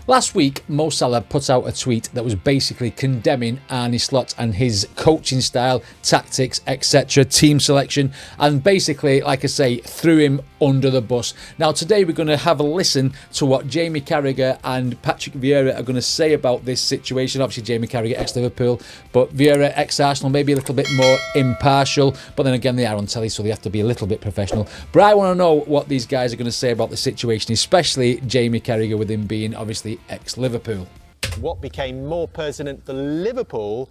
Last week, Mo Salah put out a tweet that was basically condemning Arne Slot and his coaching style, tactics, etc., team selection, and basically, like I say, threw him under the bus. Now, today we're going to have a listen to what Jamie Carragher and Patrick Viera are going to say about this situation. Obviously, Jamie Carragher, ex-Liverpool, but Viera, ex-Arsenal, maybe a little bit more impartial, but then again, they are on telly, so they have to be a little bit professional. But I want to know what these guys are going to say about the situation, especially Jamie Carragher, with him being obviously ex-Liverpool. What became more pertinent for Liverpool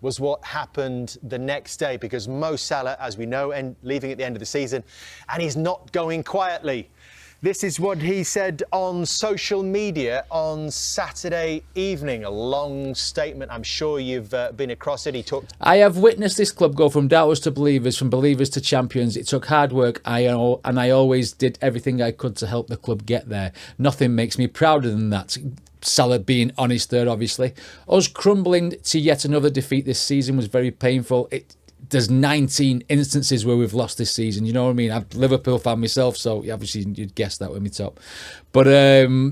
was what happened the next day, because Mo Salah, as we know, leaving at the end of the season, and he's not going quietly. This is what he said on social media on Saturday evening. A long statement. I'm sure you've been across it. He talked. I have witnessed this club go from doubters to believers, from believers to champions. It took hard work, and I always did everything I could to help the club get there. Nothing makes me prouder than that. Salah being honest there, obviously. Us crumbling to yet another defeat this season was very painful. There's 19 instances where we've lost this season. You know what I mean? I'm a Liverpool fan myself, so obviously you'd guess that with me top. But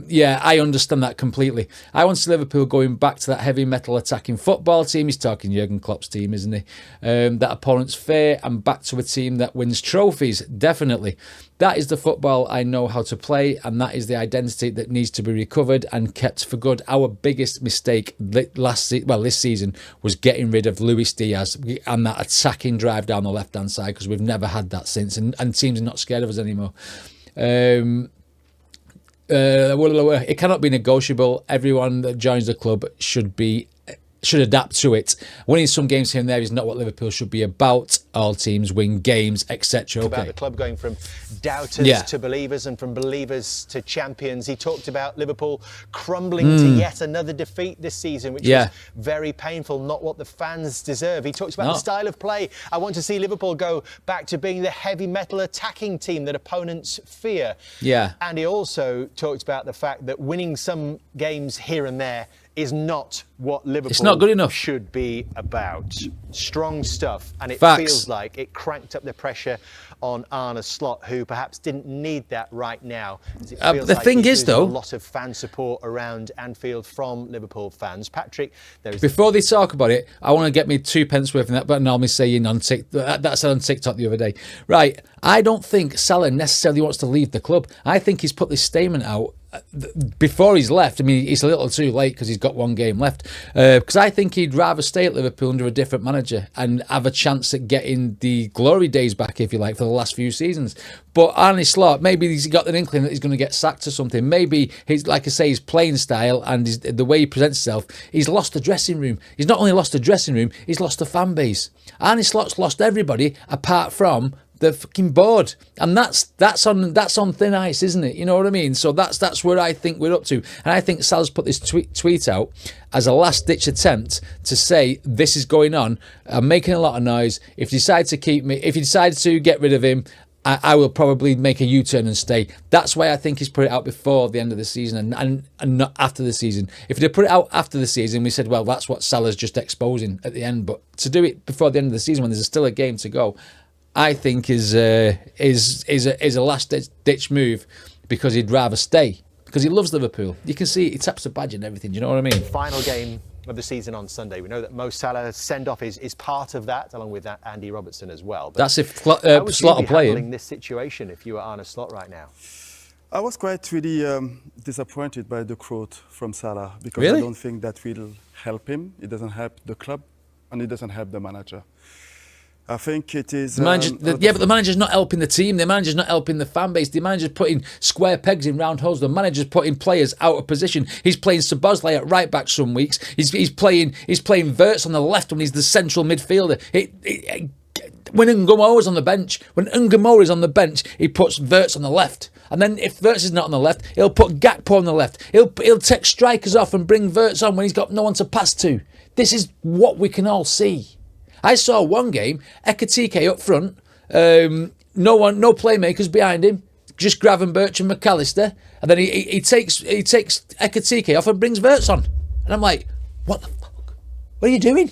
yeah, I understand that completely. I want to see Liverpool going back to that heavy metal attacking football team. He's talking Jurgen Klopp's team, isn't he? That opponent's fair, and back to a team that wins trophies, definitely. That is the football I know how to play, and that is the identity that needs to be recovered and kept for good. Our biggest mistake this season was getting rid of Luis Diaz and that attacking drive down the left-hand side, because we've never had that since, and teams are not scared of us anymore. It cannot be negotiable. Everyone that joins the club should adapt to it. Winning some games here and there is not what Liverpool should be about. All teams win games, etc. Okay. About the club going from doubters to believers, and from believers to champions. He talked about Liverpool crumbling to yet another defeat this season, which was very painful, not what the fans deserve. He talks about the style of play. I want to see Liverpool go back to being the heavy metal attacking team that opponents fear. Yeah. And he also talked about the fact that winning some games here and there is not what Liverpool it's not good enough. Should be about. Strong stuff, and it Facts. feels like it cranked up the pressure on Arne Slot, who perhaps didn't need that right now. It feels the like thing he's is, though, a lot of fan support around Anfield from Liverpool fans. Patrick, before they talk about it, I want to get me 2 pence worth of that, but normally saying on TikTok, that said on TikTok the other day. Right, I don't think Salah necessarily wants to leave the club. I think he's put this statement out before he's left. I mean, it's a little too late because he's got one game left. Because I think he'd rather stay at Liverpool under a different manager and have a chance at getting the glory days back, if you like, for the last few seasons. But Arne Slot, maybe he's got an inkling that he's going to get sacked or something. Maybe he's, like I say, his playing style and the way he presents himself. He's lost the dressing room. He's not only lost the dressing room, he's lost the fan base. Arne Slot's lost everybody apart from the fucking board, and that's on thin ice, isn't it? You know what I mean? So that's where I think we're up to, and I think Sal's put this tweet out as a last-ditch attempt to say this is going on. I'm making a lot of noise. If you decide to keep me, if you decide to get rid of him, I will probably make a U-turn and stay. That's why I think he's put it out before the end of the season and not after the season. If he'd put it out after the season, we said, well, that's what Salah's just exposing at the end. But to do it before the end of the season when there's still a game to go, I think is a last-ditch move, because he'd rather stay, because he loves Liverpool. You can see he taps the badge and everything. Do you know what I mean? Final game of the season on Sunday. We know that Mo Salah's send-off is part of that, along with Andy Robertson as well. But that's if Slot will play him. This situation, if you were Arne Slot right now. I was quite really disappointed by the quote from Salah, because really? I don't think that will help him. It doesn't help the club, and it doesn't help the manager. I think it is... but the manager's not helping the team. The manager's not helping the fan base. The manager's putting square pegs in round holes. The manager's putting players out of position. He's playing Szoboszlai at right back some weeks. He's playing Wirtz on the left when he's the central midfielder. When Nguemo is on the bench, he puts Wirtz on the left. And then if Wirtz is not on the left, he'll put Gakpo on the left. He'll take strikers off and bring Wirtz on when he's got no one to pass to. This is what we can all see. I saw one game, Ekitike up front, no playmakers behind him, just Gravenberch and McAllister, and then he takes Ekitike off and brings Wirtz on. And I'm like, what the fuck? What are you doing?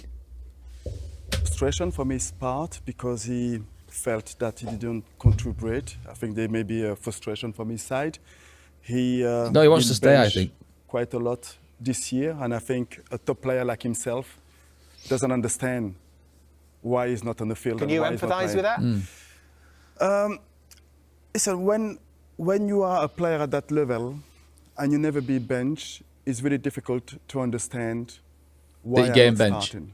Frustration from his part, because he felt that he didn't contribute. I think there may be a frustration from his side. No, he wants to stay, I think. quite a lot this year, and I think a top player like himself doesn't understand why he's not on the field. Can you empathise with that? Listen, when you are a player at that level and you never be benched, it's really difficult to understand why that you're I'm getting not benched. starting.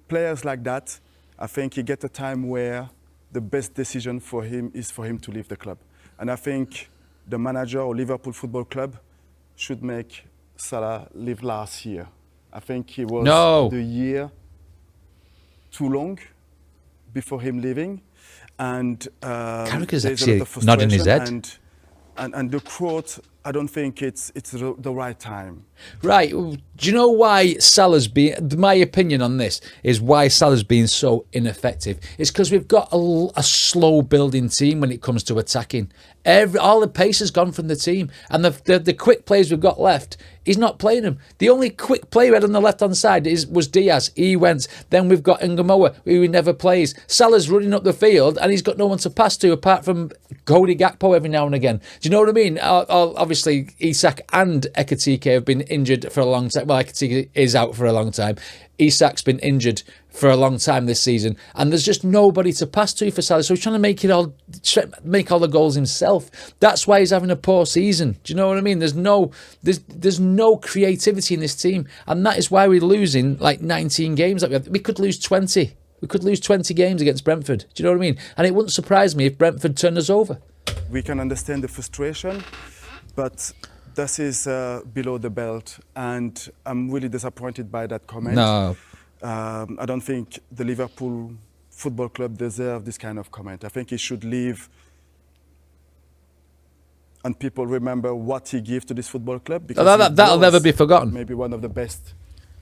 Players like that, I think you get a time where the best decision for him is for him to leave the club. And I think the manager or Liverpool Football Club should make Salah leave last year. I think he was the year too long before him leaving. And Carragher's there's a actually lot of nodding his frustration head. and the quote, I don't think it's the right time. Right. Do you know why Salah's been... My opinion on this is why Salah's been so ineffective. It's because we've got a slow-building team when it comes to attacking. All the pace has gone from the team. And the quick players we've got left, he's not playing them. The only quick player we had on the left-hand side was Diaz. He went. Then we've got Ngamoa, who he never plays. Salah's running up the field, and he's got no one to pass to apart from Cody Gakpo every now and again. Do you know what I mean? Obviously, Isak and Ekitike have been injured for a long time. Well, Ekitike is out for a long time. Isak's been injured for a long time this season, and there's just nobody to pass to for Salah. So he's trying to make all the goals himself. That's why he's having a poor season. Do you know what I mean? There's no creativity in this team, and that is why we're losing like 19 games. We could lose 20. We could lose 20 games against Brentford. Do you know what I mean? And it wouldn't surprise me if Brentford turned us over. We can understand the frustration, but this is below the belt, and I'm really disappointed by that comment. No. I don't think the Liverpool Football Club deserves this kind of comment. I think he should leave and people remember what he gave to this football club. Because that'll never be forgotten. Maybe one of the best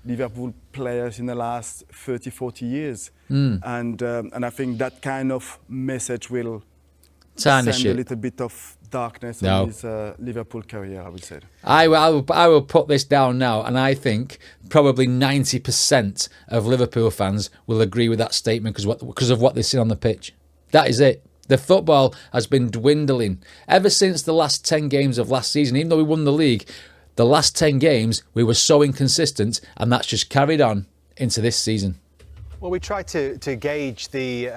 Liverpool players in the last 30, 40 years. And I think that kind of message will send a little bit of darkness on his Liverpool career, I would say. I will put this down now, and I think probably 90% of Liverpool fans will agree with that statement because of what they see on the pitch. That is it. The football has been dwindling ever since the last 10 games of last season. Even though we won the league, the last 10 games we were so inconsistent, and that's just carried on into this season. Well, we tried to gauge the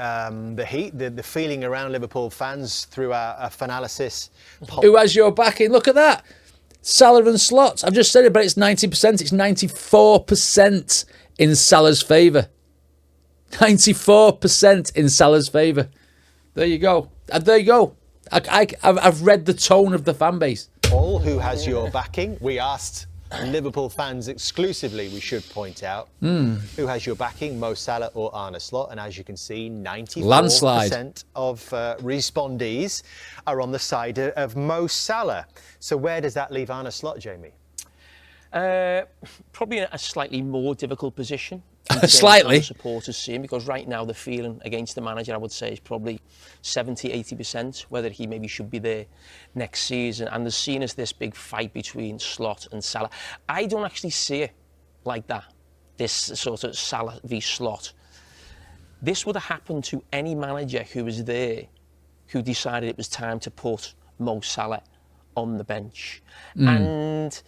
heat, the feeling around Liverpool fans through our Fanalysis. Who has your backing? Look at that. Salah and Slot. I've just said it, but it's 90%. It's 94% in Salah's favour. 94% in Salah's favour. There you go. There you go. I've read the tone of the fan base. Paul, who has your backing? We asked Liverpool fans exclusively, we should point out, who has your backing, Mo Salah or Arne Slot? And as you can see, 94% of respondees are on the side of Mo Salah. So where does that leave Arne Slot, Jamie? Probably in a slightly more difficult position. Slightly. Supporters see him, because right now the feeling against the manager, I would say, is probably 70-80%, whether he maybe should be there next season. And there's seen as this big fight between Slot and Salah. I don't actually see it like that, this sort of Salah v Slot. This would have happened to any manager who was there who decided it was time to put Mo Salah on the bench. And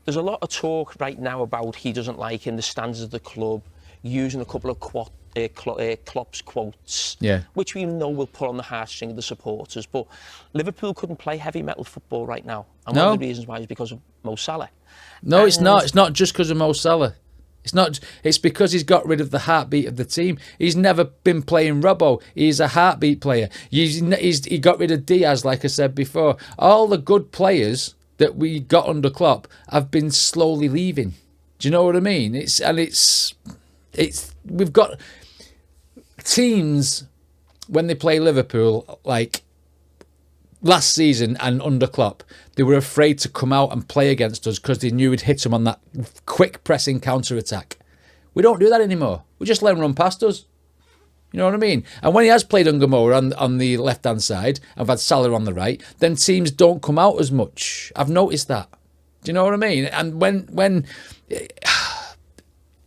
there's a lot of talk right now about he doesn't like in the standards of the club, using a couple of Klopp's quotes, which we know will pull on the heartstring of the supporters. But Liverpool couldn't play heavy metal football right now. And one of the reasons why is because of Mo Salah. No, it's not. It's not just because of Mo Salah. It's not. It's because he's got rid of the heartbeat of the team. He's never been playing Robbo. He's a heartbeat player. He got rid of Diaz, like I said before. All the good players that we got under Klopp have been slowly leaving. Do you know what I mean? We've got teams when they play Liverpool, like last season and under Klopp, they were afraid to come out and play against us because they knew we'd hit them on that quick pressing counter attack. We don't do that anymore. We just let them run past us. You know what I mean? And when he has played Ngamoa on the left-hand side, I've had Salah on the right, then teams don't come out as much. I've noticed that. Do you know what I mean? And when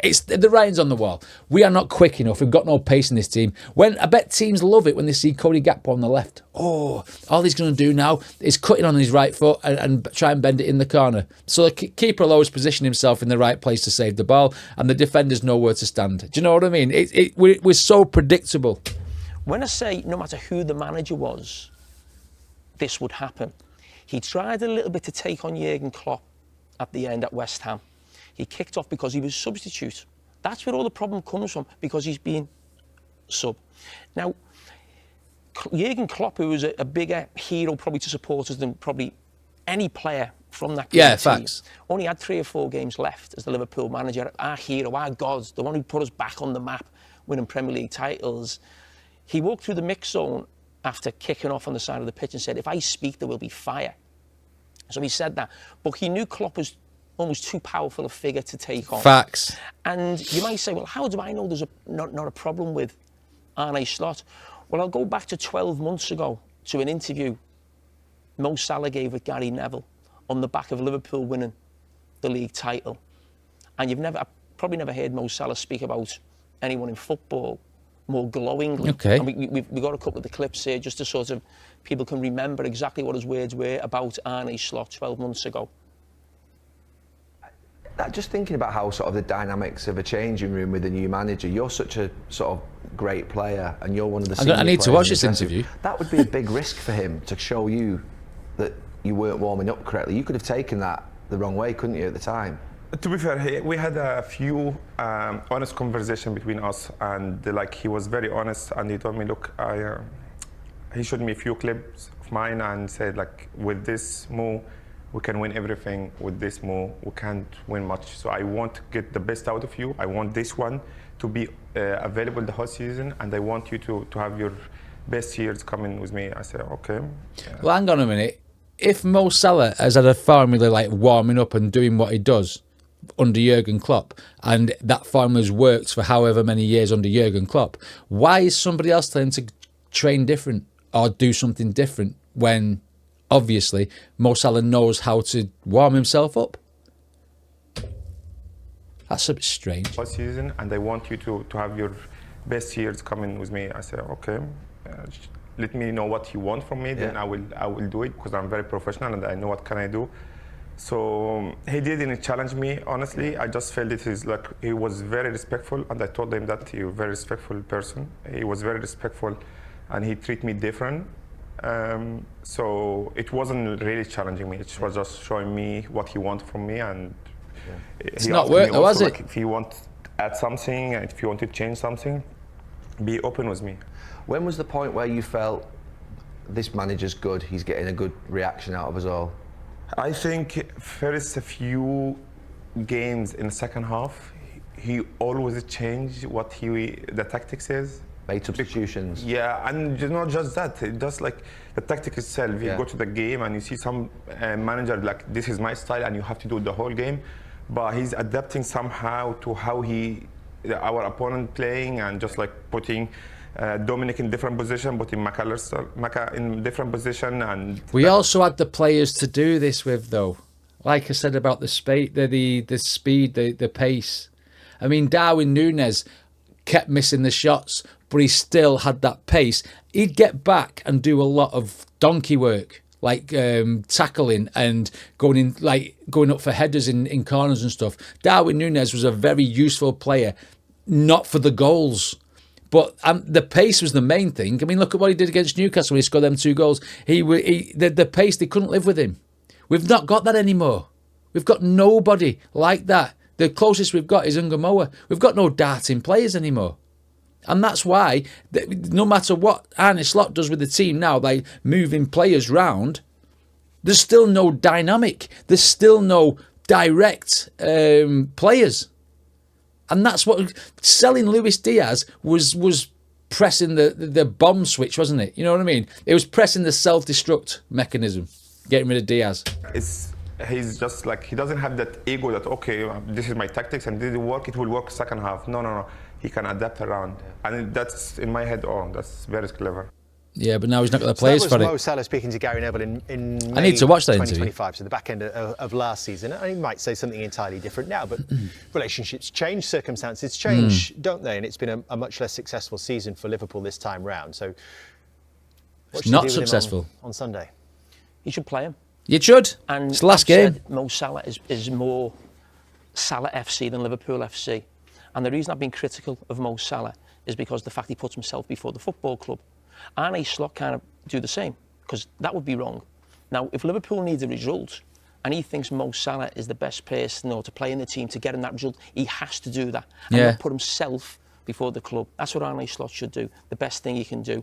It's the writing's on the wall. We are not quick enough. We've got no pace in this team. I bet teams love it when they see Cody Gakpo on the left. Oh, all he's going to do now is cut in on his right foot and try and bend it in the corner. So the keeper will always position himself in the right place to save the ball, and the defenders know where to stand. Do you know what I mean? We're so predictable. When I say no matter who the manager was, this would happen. He tried a little bit to take on Jurgen Klopp at the end at West Ham. He kicked off because he was a substitute. That's where all the problem comes from, because he's been sub. Now, Jurgen Klopp, who was a bigger hero probably to supporters than probably any player from that team, facts. Only had 3 or 4 games left as the Liverpool manager. Our hero, our God, the one who put us back on the map, winning Premier League titles. He walked through the mix zone after kicking off on the side of the pitch and said, if I speak, there will be fire. So he said that. But he knew Klopp was almost too powerful a figure to take on. Facts. And you might say, well, how do I know there's not a problem with Arne Slot? Well, I'll go back to 12 months ago to an interview Mo Salah gave with Gary Neville on the back of Liverpool winning the league title. And I've probably never heard Mo Salah speak about anyone in football more glowingly. Okay. And we got a couple of the clips here just to sort of, people can remember exactly what his words were about Arne Slot 12 months ago. Just thinking about how sort of the dynamics of a changing room with a new manager, you're such a sort of great player and you're one of the senior I need to players watch in this the dressing interview. room. That would be a big risk for him to show you that you weren't warming up correctly. You could have taken that the wrong way, couldn't you, at the time? To be fair, we had a few honest conversation between us, and he was very honest, and he told me, look, he showed me a few clips of mine and said, with this move, we can win everything. With this move, we can't win much. So I want to get the best out of you. I want this one to be available the whole season, and I want you to have your best years coming with me. I said, okay. Yeah. Well, hang on a minute. If Mo Salah has had a formula like warming up and doing what he does under Jurgen Klopp, and that formula's worked for however many years under Jurgen Klopp, why is somebody else telling him to train different or do something different when obviously Mo Salah knows how to warm himself up? That's a bit strange. All season, and I want you to have your best years coming with me. I said, okay. Let me know what you want from me, then I will do it, because I'm very professional and I know what can I do. So he didn't challenge me, honestly. I just felt he was very respectful, and I told him that you're a very respectful person. He was very respectful, and he treated me different. So it wasn't really challenging me. It was just showing me what he wanted from me, and it's not worked, though, has it? If you want to add something, and if you want to change something, be open with me. When was the point where you felt this manager's good, he's getting a good reaction out of us all? I think first a few games in the second half, he always changed the tactics is. Made substitutions. Yeah, and not just that, just the tactic itself. You go to the game and you see some manager this is my style and you have to do the whole game, but he's adapting somehow to how our opponent playing, and just putting Dominic in different position, putting Maka in different position, and we also had the players to do this with, though. Like I said about the speed, the pace. I mean, Darwin Núñez kept missing the shots, but he still had that pace. He'd get back and do a lot of donkey work, like tackling and going up for headers in corners and stuff. Darwin Núñez was a very useful player, not for the goals. But the pace was the main thing. I mean, look at what he did against Newcastle when he scored them 2 goals. The pace, they couldn't live with him. We've not got that anymore. We've got nobody like that. The closest we've got is Ungamoa. We've got no darting players anymore. And that's why, no matter what Arne Slot does with the team now, like moving players round, there's still no dynamic. There's still no direct players. And that's what selling Luis Diaz was pressing the bomb switch, wasn't it? You know what I mean? It was pressing the self-destruct mechanism, getting rid of Diaz. He's just he doesn't have that ego that, okay, this is my tactics and did it work, it will work second half. No. He can adapt around. And that's in my head, that's very clever. Yeah, but now he's not got the So players that for was it. Mo Salah speaking to Gary Neville in May I need to watch that interview. 2025, so the back end of last season. And he might say something entirely different now, but relationships change, circumstances change, don't they? And it's been a much less successful season for Liverpool this time round. So what It's should you not do with him successful. on Sunday? You should play him. You should. And It's the last I've game. said Mo Salah is more Salah FC than Liverpool FC. And the reason I've been critical of Mo Salah is because the fact he puts himself before the football club. Arne Slot kind of do the same, because that would be wrong. Now, if Liverpool needs a result and he thinks Mo Salah is the best person to play in the team to get him that result, he has to do that and not put himself before the club. That's what Arne Slot should do, the best thing he can do.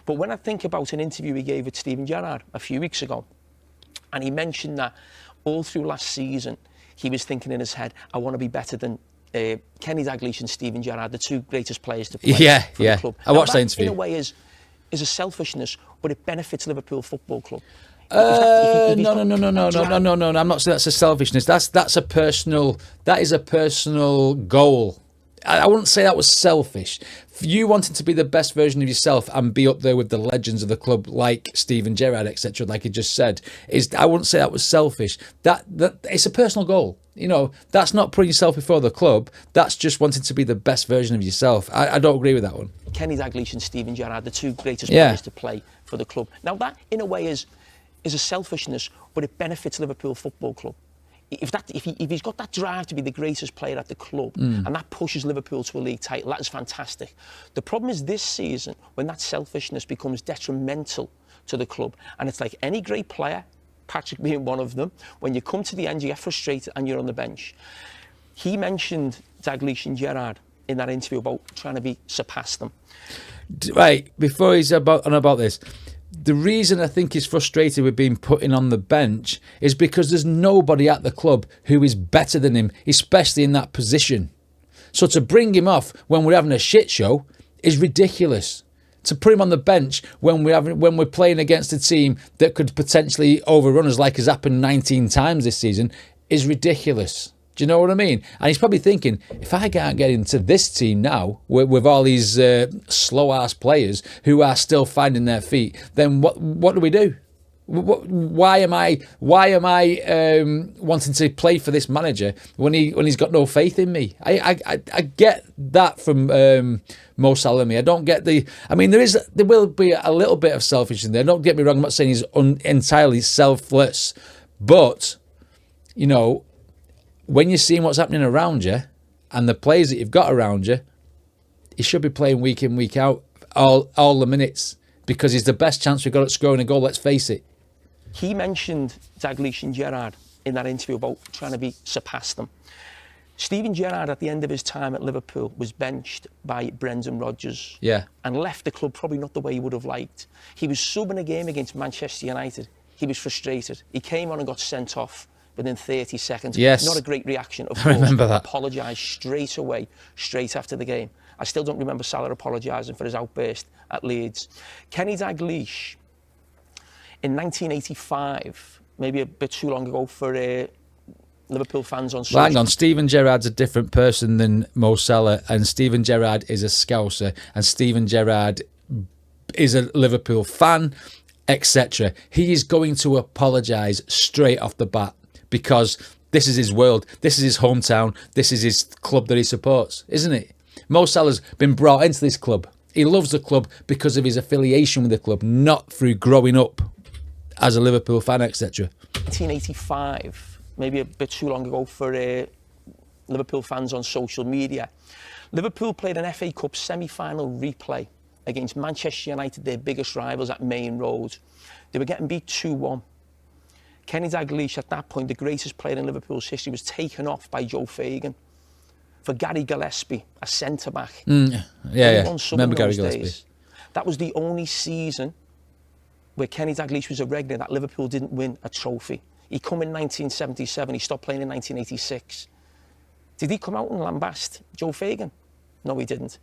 But when I think about an interview he gave with Steven Gerrard a few weeks ago, and he mentioned that all through last season, he was thinking in his head, I want to be better than Kenny Dalglish and Steven Gerrard, the two greatest players to play for the club. I watched that interview. In a way is a selfishness, but it benefits Liverpool Football Club. No. I'm not saying that's a selfishness. That is a personal goal. I wouldn't say that was selfish. You wanting to be the best version of yourself and be up there with the legends of the club like Steven Gerrard, etc., like you just said, I wouldn't say that was selfish. That it's a personal goal. You know, that's not putting yourself before the club. That's just wanting to be the best version of yourself. I don't agree with that one. Kenny Dalglish and Steven Gerrard, the two greatest players to play for the club. Now that, in a way, is a selfishness, but it benefits Liverpool Football Club. If he's got that drive to be the greatest player at the club and that pushes Liverpool to a league title, that is fantastic. The problem is this season when that selfishness becomes detrimental to the club, and it's like any great player, Patrick being one of them, when you come to the end you get frustrated and you're on the bench. He mentioned Dalglish and Gerrard in that interview about trying to surpass them. Right, before he's about this, the reason I think he's frustrated with being put in on the bench is because there's nobody at the club who is better than him, especially in that position. So to bring him off when we're having a shit show is ridiculous. To put him on the bench when we're playing against a team that could potentially overrun us, like has happened 19 times this season, is ridiculous. Do you know what I mean? And he's probably thinking, if I can't get into this team now with all these slow-ass players who are still finding their feet, then what do we do? Why am I wanting to play for this manager when he's got no faith in me? I get that from Mo Salah. I don't get there will be a little bit of selfishness in there. Don't get me wrong. I'm not saying he's entirely selfless, but you know, when you're seeing what's happening around you and the players that you've got around you, he should be playing week in, week out, all the minutes, because he's the best chance we've got at scoring a goal, let's face it. He mentioned Dalglish and Gerrard in that interview about trying to surpass them. Steven Gerrard, at the end of his time at Liverpool, was benched by Brendan Rodgers and left the club probably not the way he would have liked. He was subbing a game against Manchester United. He was frustrated. He came on and got sent off within 30 seconds. Yes. Not a great reaction, of course. I remember that. Apologised straight away, straight after the game. I still don't remember Salah apologising for his outburst at Leeds. Kenny Dalglish, in 1985, maybe a bit too long ago for Liverpool fans on social. Well, hang on, Steven Gerrard's a different person than Mo Salah, and Steven Gerrard is a Scouser, and Steven Gerrard is a Liverpool fan, etc. He is going to apologise straight off the bat, because this is his world, this is his hometown, this is his club that he supports, isn't it? Mo Salah's been brought into this club. He loves the club because of his affiliation with the club, not through growing up as a Liverpool fan, etc. 1985, maybe a bit too long ago for Liverpool fans on social media. Liverpool played an FA Cup semi-final replay against Manchester United, their biggest rivals, at Main Road. They were getting beat 2-1. Kenny Dalglish, at that point, the greatest player in Liverpool's history, was taken off by Joe Fagan for Gary Gillespie, a centre-back. Remember Gary Gillespie. That was the only season where Kenny Dalglish was a regular that Liverpool didn't win a trophy. He come in 1977, he stopped playing in 1986. Did he come out and lambast Joe Fagan? No, he didn't.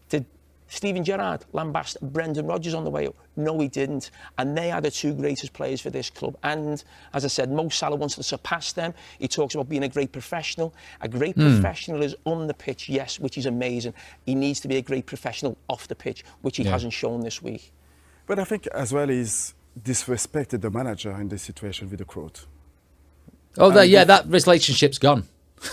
Did Steven Gerrard lambast Brendan Rodgers on the way up? No, he didn't. And they are the two greatest players for this club. And as I said, Mo Salah wants to surpass them. He talks about being a great professional. A great professional is on the pitch, yes, which is amazing. He needs to be a great professional off the pitch, which he hasn't shown this week. But I think as well he's disrespected the manager in this situation with the quote. Oh, that relationship's gone.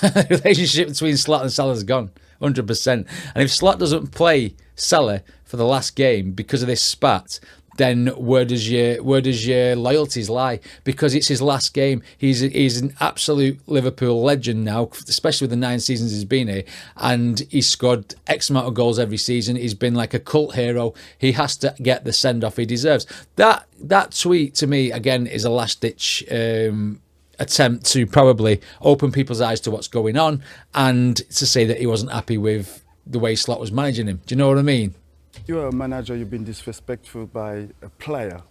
The relationship between Slot and Salah's gone, 100%. And if Slot doesn't play Salah for the last game because of this spat, then where does your loyalties lie? Because it's his last game. He's an absolute Liverpool legend now, especially with the 9 seasons he's been here, and he's scored X amount of goals every season. He's been like a cult hero. He has to get the send-off he deserves. That tweet to me again is a last-ditch attempt to probably open people's eyes to what's going on and to say that he wasn't happy with the way Slot was managing him. Do you know what I mean? You're a manager, you've been disrespectful by a player.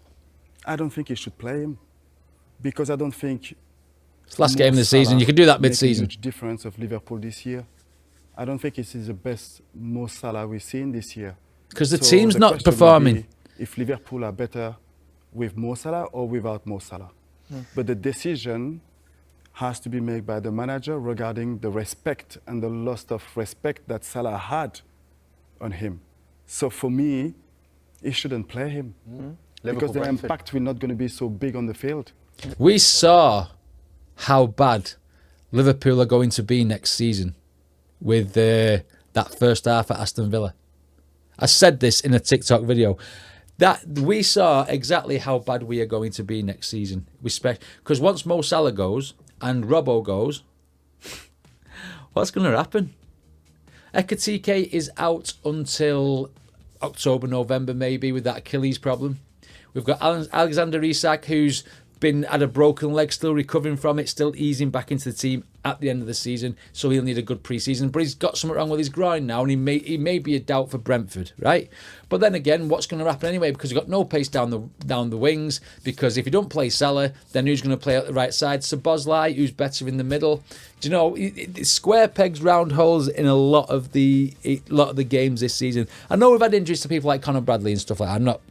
I don't think you should play him because I don't think It's last game of the season. You can do that mid-season. Huge difference of Liverpool this year. I don't think this is the best Mo Salah we've seen this year. Because the team's not performing. If Liverpool are better with Mo Salah or without Mo Salah. But the decision has to be made by the manager regarding the respect and the loss of respect that Salah had on him. So for me, he shouldn't play him because the impact will not going to be so big on the field. We saw how bad Liverpool are going to be next season with that first half at Aston Villa. I said this in a TikTok video. That we saw exactly how bad we are going to be next season. Because once Mo Salah goes and Robbo goes, what's going to happen? Ekitike is out until October, November maybe with that Achilles problem. We've got Alexander Isak who's had a broken leg, still recovering from it, still easing back into the team at the end of the season, so he'll need a good pre-season. But he's got something wrong with his groin now, and he may be a doubt for Brentford, right? But then again, what's going to happen anyway? Because you've got no pace down the wings. Because if you don't play Salah, then who's going to play at the right side? Szoboszlai, who's better in the middle. Do you know, square pegs, round holes in a lot of the games this season. I know we've had injuries to people like Conor Bradley and stuff like that. I'm not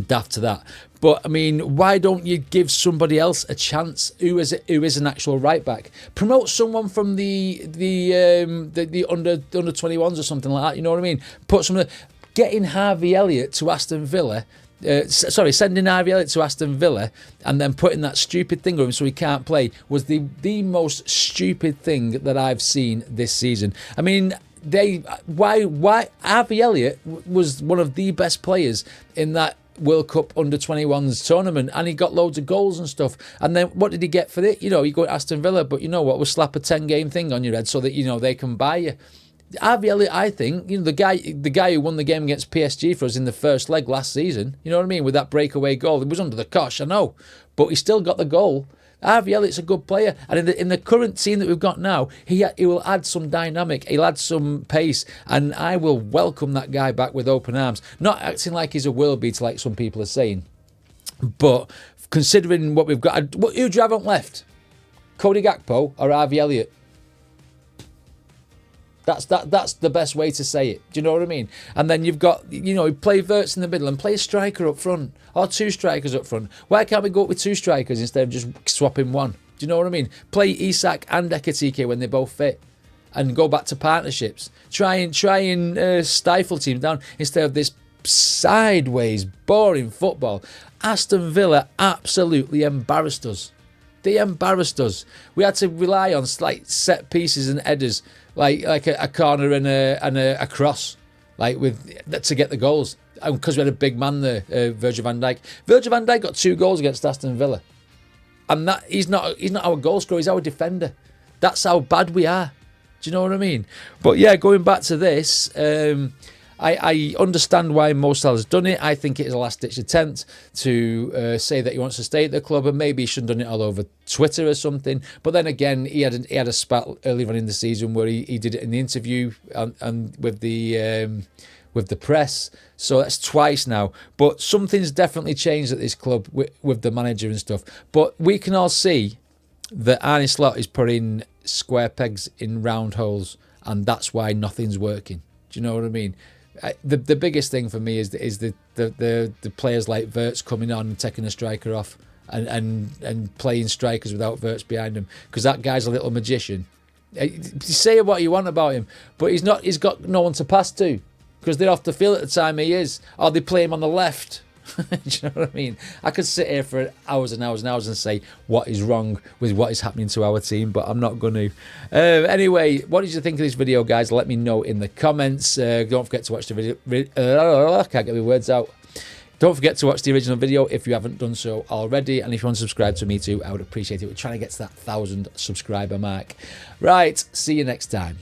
daft to that, but I mean, why don't you give somebody else a chance who is an actual right back? Promote someone from the under 21s or something like that. You know what I mean? Getting Harvey Elliott to Aston Villa. Sending Harvey Elliott to Aston Villa and then putting that stupid thing on him so he can't play was the most stupid thing that I've seen this season. I mean, why Harvey Elliott was one of the best players in that World Cup under 21s tournament, and he got loads of goals and stuff. And then what did he get for it? You know, you go to Aston Villa, but you know what? We'll slap a 10-game thing on your head so that they can buy you. Harvey Elliott, I think, the guy who won the game against PSG for us in the first leg last season, you know what I mean, with that breakaway goal. It was under the cosh, I know, but he still got the goal. Harvey Elliott's a good player, and in the current team that we've got now, he will add some dynamic, he'll add some pace, and I will welcome that guy back with open arms. Not acting like he's a world beater like some people are saying, but considering what we've got, who do you have on left? Cody Gakpo or Harvey Elliott? That's the best way to say it. Do you know what I mean? And then you've got, play Wirtz in the middle and play a striker up front or 2 strikers up front. Why can't we go up with 2 strikers instead of just swapping one? Do you know what I mean? Play Isak and Ekitike when they both fit and go back to partnerships. Try and stifle teams down instead of this sideways, boring football. Aston Villa absolutely embarrassed us. They embarrassed us. We had to rely on like set pieces and headers, like a corner and a cross, to get the goals. Because we had a big man there, Virgil van Dijk. Virgil van Dijk got 2 goals against Aston Villa, and that he's not our goal scorer. He's our defender. That's how bad we are. Do you know what I mean? But yeah, going back to this. I understand why Mo Salah's done it. I think it is a last-ditch attempt to say that he wants to stay at the club, and maybe he shouldn't have done it all over Twitter or something. But then again, he had a spat earlier on in the season where he did it in the interview and with the press. So that's twice now. But something's definitely changed at this club with the manager and stuff. But we can all see that Arne Slot is putting square pegs in round holes, and that's why nothing's working. Do you know what I mean? The biggest thing for me is the players like Wirtz coming on and taking a striker off and playing strikers without Wirtz behind him, because that guy's a little magician. You say what you want about him, but he's got no one to pass to because they're off the field at the time he is, or they play him on the left Do you know what I mean? I could sit here for hours and hours and hours and say what is wrong with what is happening to our team, but I'm not going to. Anyway, what did you think of this video, guys? Let me know in the comments. Don't forget to watch the video. Can't get my words out. Don't forget to watch the original video if you haven't done so already. And if you want to subscribe to me too, I would appreciate it. We're trying to get to that 1,000 subscriber mark. Right, see you next time.